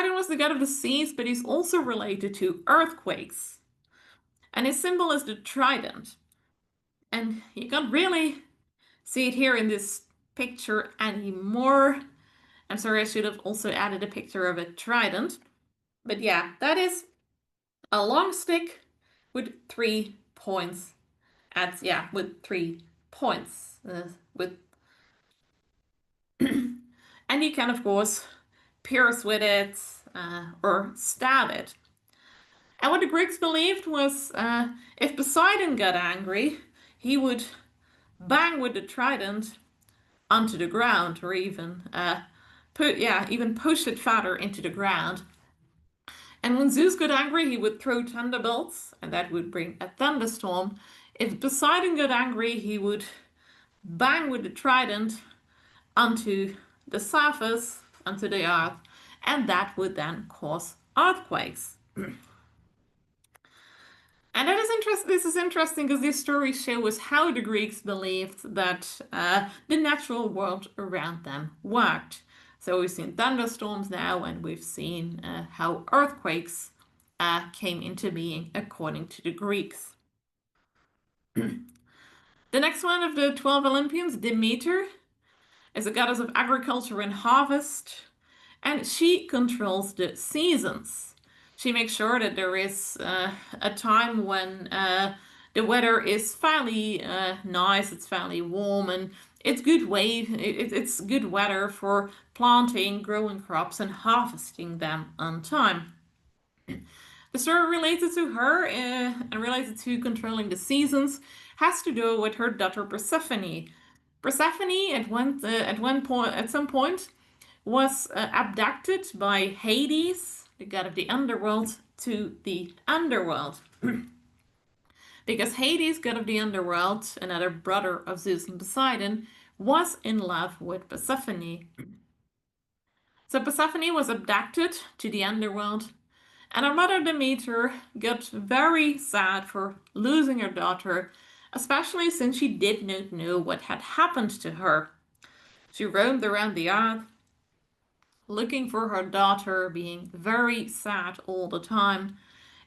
Poseidon was the god of the seas, but he's also related to earthquakes. And his symbol is the trident. And you can't really see it here in this picture anymore. I'm sorry, I should have also added a picture of a trident. But yeah, that is a long stick with 3 points. With 3 points. And you can, of course, pierce with it or stab it. And what the Greeks believed was if Poseidon got angry, he would bang with the trident onto the ground, or even push it farther into the ground. And when Zeus got angry, he would throw thunderbolts, and that would bring a thunderstorm. If Poseidon got angry, he would bang with the trident onto the surface, onto the earth, and that would then cause earthquakes. And that is this is interesting because this story shows how the Greeks believed that the natural world around them worked. So we've seen thunderstorms now, and we've seen how earthquakes came into being according to the Greeks. The next one of the 12 Olympians, Demeter, is a goddess of agriculture and harvest, and she controls the seasons. She makes sure that there is a time when the weather is fairly nice, it's fairly warm, and it's it's good weather for planting, growing crops, and harvesting them on time. The story related to her and related to controlling the seasons has to do with her daughter Persephone. Persephone at some point was abducted by Hades, the god of the underworld, to the underworld. Because Hades, god of the underworld, another brother of Zeus and Poseidon, was in love with Persephone. So Persephone was abducted to the underworld, and her mother Demeter got very sad for losing her daughter, especially since she did not know what had happened to her. She roamed around the earth, looking for her daughter, being very sad all the time,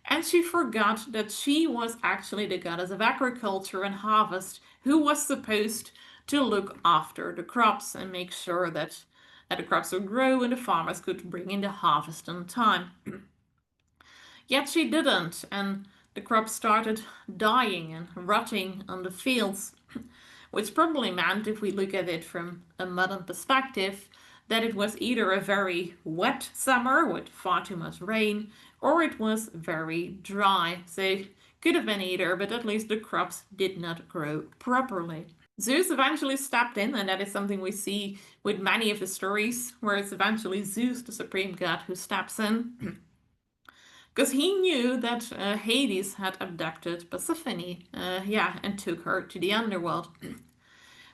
and she forgot that she was actually the goddess of agriculture and harvest who was supposed to look after the crops and make sure that the crops would grow and the farmers could bring in the harvest on time. Yet she didn't, and the crops started dying and rotting on the fields, which probably meant, if we look at it from a modern perspective, that it was either a very wet summer with far too much rain, or it was very dry. So could have been either, but at least the crops did not grow properly. Zeus eventually stepped in, and that is something we see with many of the stories, where it's eventually Zeus, the supreme god, who steps in. Because he knew that Hades had abducted Persephone, and took her to the underworld.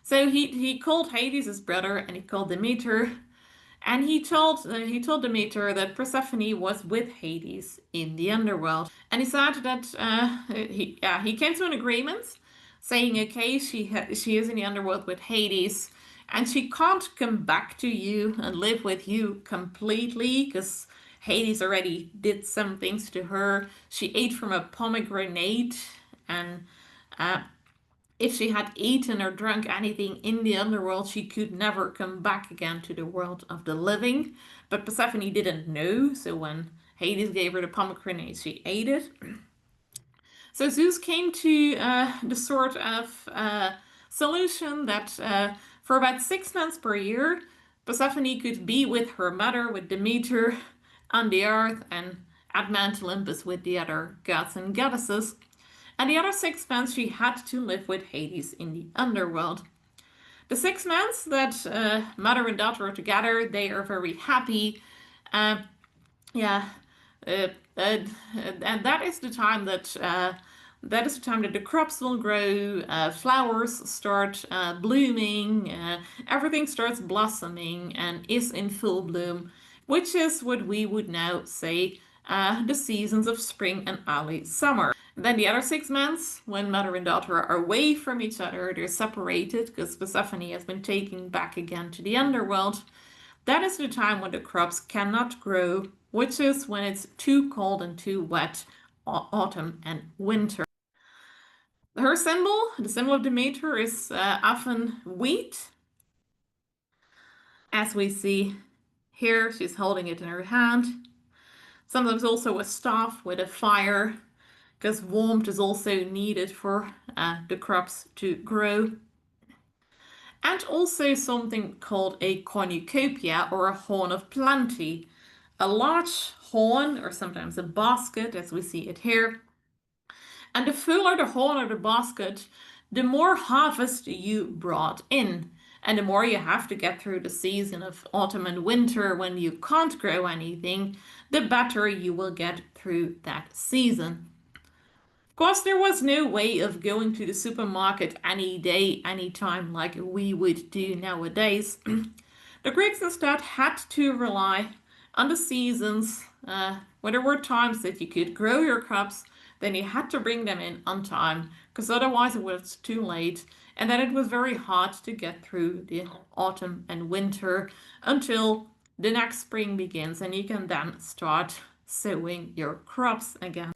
So he called Hades his brother, and he called Demeter, and he told Demeter that Persephone was with Hades in the underworld. And he said that he came to an agreement, saying, okay, she is in the underworld with Hades, and she can't come back to you and live with you completely, because Hades already did some things to her. She ate from a pomegranate, and if she had eaten or drunk anything in the underworld, she could never come back again to the world of the living. But Persephone didn't know, so when Hades gave her the pomegranate, she ate it. So Zeus came to the sort of solution that for about 6 months per year, Persephone could be with her mother, with Demeter, on the earth, and at Mount Olympus with the other gods and goddesses. And the other 6 months she had to live with Hades in the underworld. The 6 months that mother and daughter are together, they are very happy. And that is the time that the crops will grow, flowers start blooming, everything starts blossoming and is in full bloom, which is what we would now say the seasons of spring and early summer. Then the other 6 months, when mother and daughter are away from each other, they're separated because Persephone has been taken back again to the underworld. That is the time when the crops cannot grow which is when it's too cold and too wet, autumn and winter. Her symbol, the symbol of Demeter, is often wheat. As we see here, she's holding it in her hand. Sometimes also a staff with a fire, because warmth is also needed for the crops to grow. And also something called a cornucopia, or a horn of plenty. A large horn, or sometimes a basket, as we see it here. And the fuller the horn or the basket, the more harvest you brought in. And the more you have to get through the season of autumn and winter when you can't grow anything, the better you will get through that season. Of course, there was no way of going to the supermarket any day, any time like we would do nowadays. The Greeks instead had to rely on the seasons. When there were times that you could grow your crops, then you had to bring them in on time, because otherwise it was too late. And then it was very hard to get through the autumn and winter until the next spring begins, and you can then start sowing your crops again.